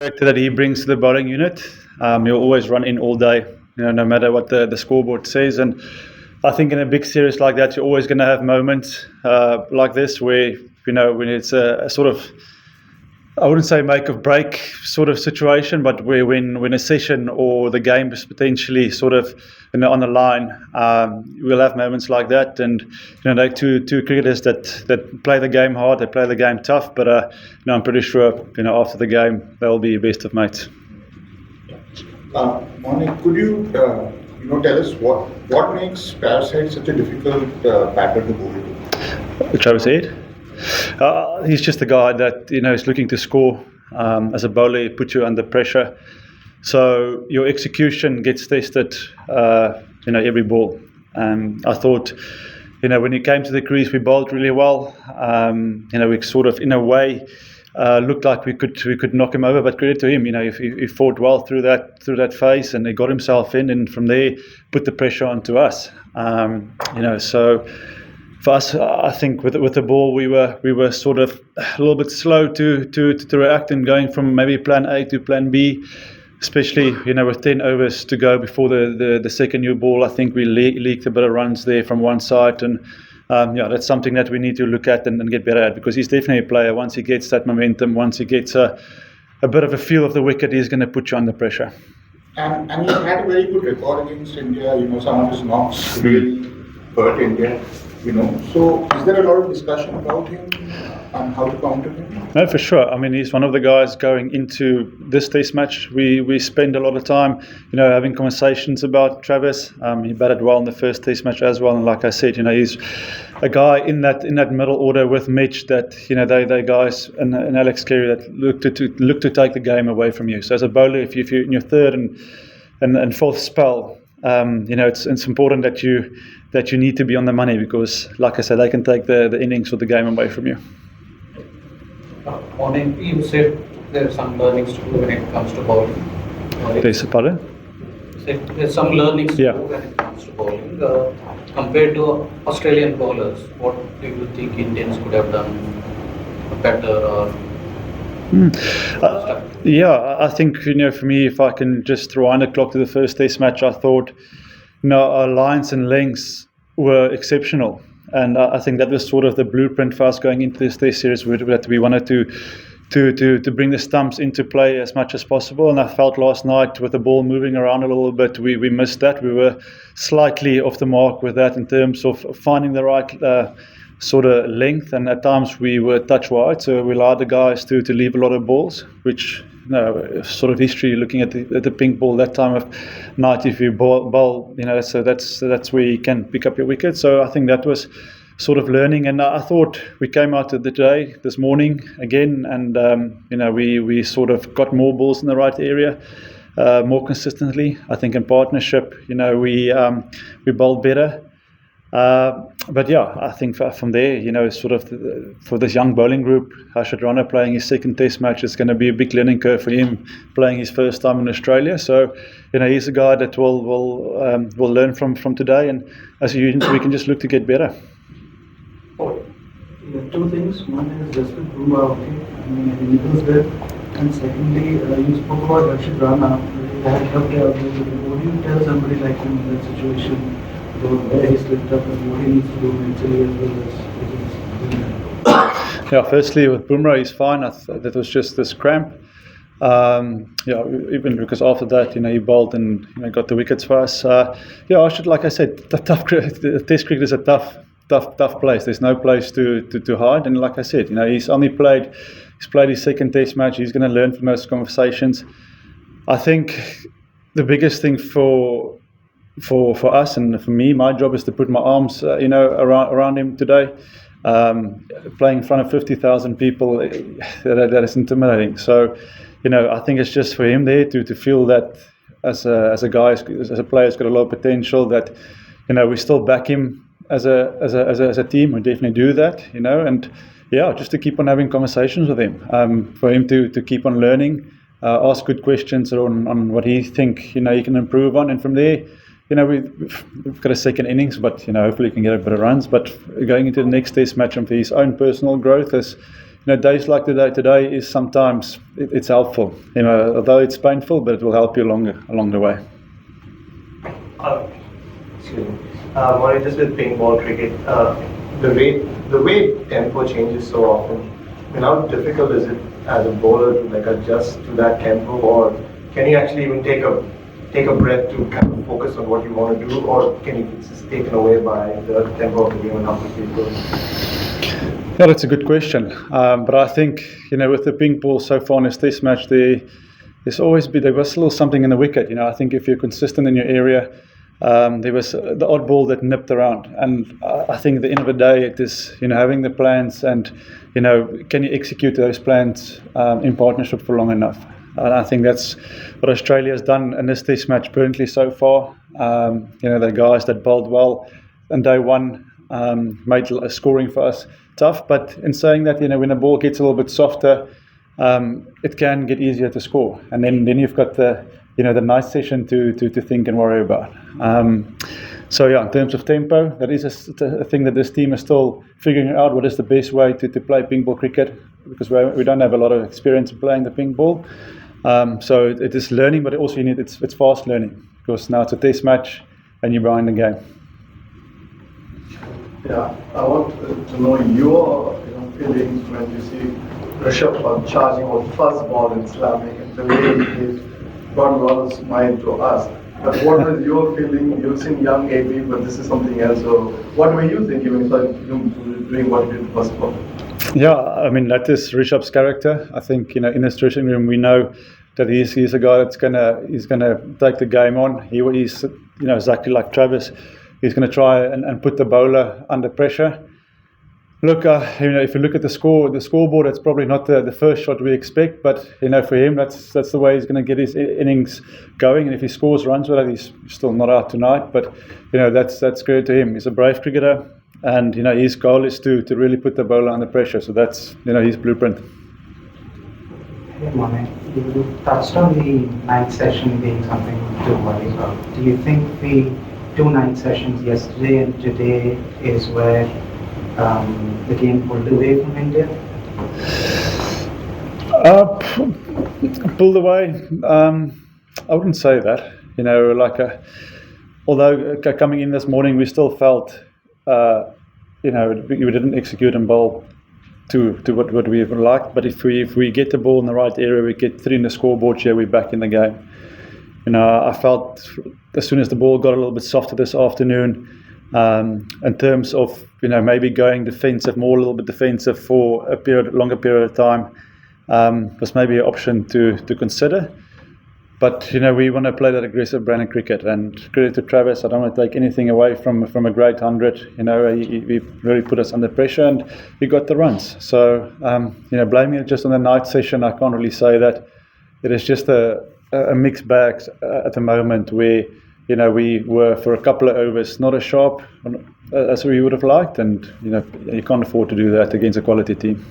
Character that he brings to the bowling unit. He'll always run in all day, no matter what the scoreboard says. And I think in a big series like that, you're always going to have moments like this where, when it's a sort of, I wouldn't say make or break sort of situation, but where when a session or the game is potentially sort of on the line, we'll have moments like that. And they're two cricketers that play the game hard, they play the game tough. But I'm pretty sure after the game they'll be best of mates. Maulik, could you tell us what makes Travis Head such a difficult batter to bowl to? Travis Head? He's just a guy that is looking to score. As a bowler, he puts you under pressure, so your execution gets tested. Every ball. I thought, when he came to the crease, we bowled really well. We sort of, in a way, looked like we could knock him over. But credit to him, he fought well through that phase, and he got himself in, and from there put the pressure onto us. So. For us, I think with the ball, we were sort of a little bit slow to react, and going from maybe plan A to plan B, especially with 10 overs to go before the second new ball. I think we leaked a bit of runs there from one side, and that's something that we need to look at and get better at, because he's definitely a player. Once he gets that momentum, once he gets a bit of a feel of the wicket, he's going to put you under pressure. And he had a very good record against India. Some of his knocks really hurt India. So is there a lot of discussion about him and how to counter him? No, for sure. I mean, he's one of the guys going into this test match. We spend a lot of time, having conversations about Travis. He batted well in the first test match as well, and like I said, he's a guy in that middle order with Mitch that they guys and Alex Carey that look to take the game away from you. So as a bowler, if you're in your third and fourth spell, it's important that you need to be on the money, because, like I said, they can take the innings or the game away from you. Morning, you said there are some learnings to do when it comes to bowling. Please, pardon? There's some learnings to Yeah. do when it comes to bowling. Compared to Australian bowlers, what do you think Indians could have done better or? I think for me, if I can just rewind the clock to the first test match, I thought our lines and lengths were exceptional, and I think that was sort of the blueprint for us going into this test series. That we wanted to bring the stumps into play as much as possible, and I felt last night with the ball moving around a little bit, we missed that. We were slightly off the mark with that in terms of finding the right sort of length, and at times we were touch wide, so we allowed the guys to leave a lot of balls, which sort of history looking at the pink ball that time of night, if you bowl so that's where you can pick up your wicket. So I think that was sort of learning, and I thought we came out of the day this morning again, and we sort of got more balls in the right area more consistently. I think in partnership we bowled better. But I think from there, sort of for this young bowling group, Harshad Rana playing his second test match is going to be a big learning curve for him, playing his first time in Australia. So, he's a guy that will learn from today, and as we can just look to get better. Two things. One is just to prove he was there, and secondly, you spoke about Harshad Rana. What do you tell somebody like him in that situation? Where he slipped up and what he needs to do mentally as well as. Firstly with Bumrah, he's fine. That was just this cramp. Even because after that, he bowled and got the wickets for us. Like I said, the Test cricket is a tough place. There's no place to hide. And like I said, he's played his second Test match. He's going to learn from those conversations. I think the biggest thing for us and for me, my job is to put my arms, around him today. Playing in front of 50,000 people, that is intimidating. So, I think it's just for him there to feel that as a guy, as a player, has got a lot of potential. That we still back him as a team. We definitely do that, and just to keep on having conversations with him, for him to keep on learning, ask good questions on what he think he can improve on, and from there. We've got a second innings, but hopefully he can get a bit of runs. But going into the next test match and for his own personal growth, as days like today is sometimes it's helpful. Although it's painful, but it will help you along the way. Excuse me. Maury, just with ping ball cricket, the way tempo changes so often. I mean, how difficult is it as a bowler to like adjust to that tempo, or can you actually even take a breath to kind of focus on what you want to do, or can you just taken away by the tempo of the game and how quickly it goes? Yeah, that's a good question. But I think, with the ping ball so far in this test match, there was a little something in the wicket. I think if you're consistent in your area, there was the odd ball that nipped around. And I think at the end of the day, it is, having the plans and, can you execute those plans in partnership for long enough? And I think that's what Australia has done in this test match brilliantly so far. The guys that bowled well on day one made scoring for us tough. But in saying that, when the ball gets a little bit softer, it can get easier to score. And then you've got the night session to think and worry about. So yeah, in terms of tempo, that is a thing that this team is still figuring out. What is the best way to play ping ball cricket? Because we don't have a lot of experience in playing the ping ball. So it is learning, but also it's fast learning, because now it's a test match and you're behind the game. Yeah, I want to know your feelings when you see Rishabh charging or first ball in slamming and the way it brought a lot of smile to us. But what was your feeling? You've seen young AB, but this is something else. So what were you thinking when you saw him doing what he did first ball? Yeah, I mean, that is Rishabh's character. I think, in this dressing room, we know that he's a guy that's he's gonna take the game on. He's exactly like Travis. He's going to try and put the bowler under pressure. Look, if you look at the scoreboard, it's probably not the first shot we expect, but for him, that's the way he's going to get his innings going. And if he scores runs with it, he's still not out tonight. But that's good to him. He's a brave cricketer, and his goal is to really put the bowler under pressure. So that's his blueprint. Hey, Maury, you touched on the night session being something to worry about. Do you think the 2 night sessions yesterday and today is where the game pulled away from India? Pulled away? I wouldn't say that. Although coming in this morning, we still felt, we didn't execute and bowl to what we would like. But if we get the ball in the right area, we get 3 in the scoreboard here, we're back in the game. I felt as soon as the ball got a little bit softer this afternoon, in terms of maybe going defensive, a little bit defensive for a longer period of time, was maybe an option to consider. But we want to play that aggressive brand of cricket, and credit to Travis. I don't want to take anything away from a great 100. He really put us under pressure, and we got the runs. So blaming it just on the night session, I can't really say that. It is just a mixed bag at the moment where we were for a couple of overs not as sharp as we would have liked, and you can't afford to do that against a quality team.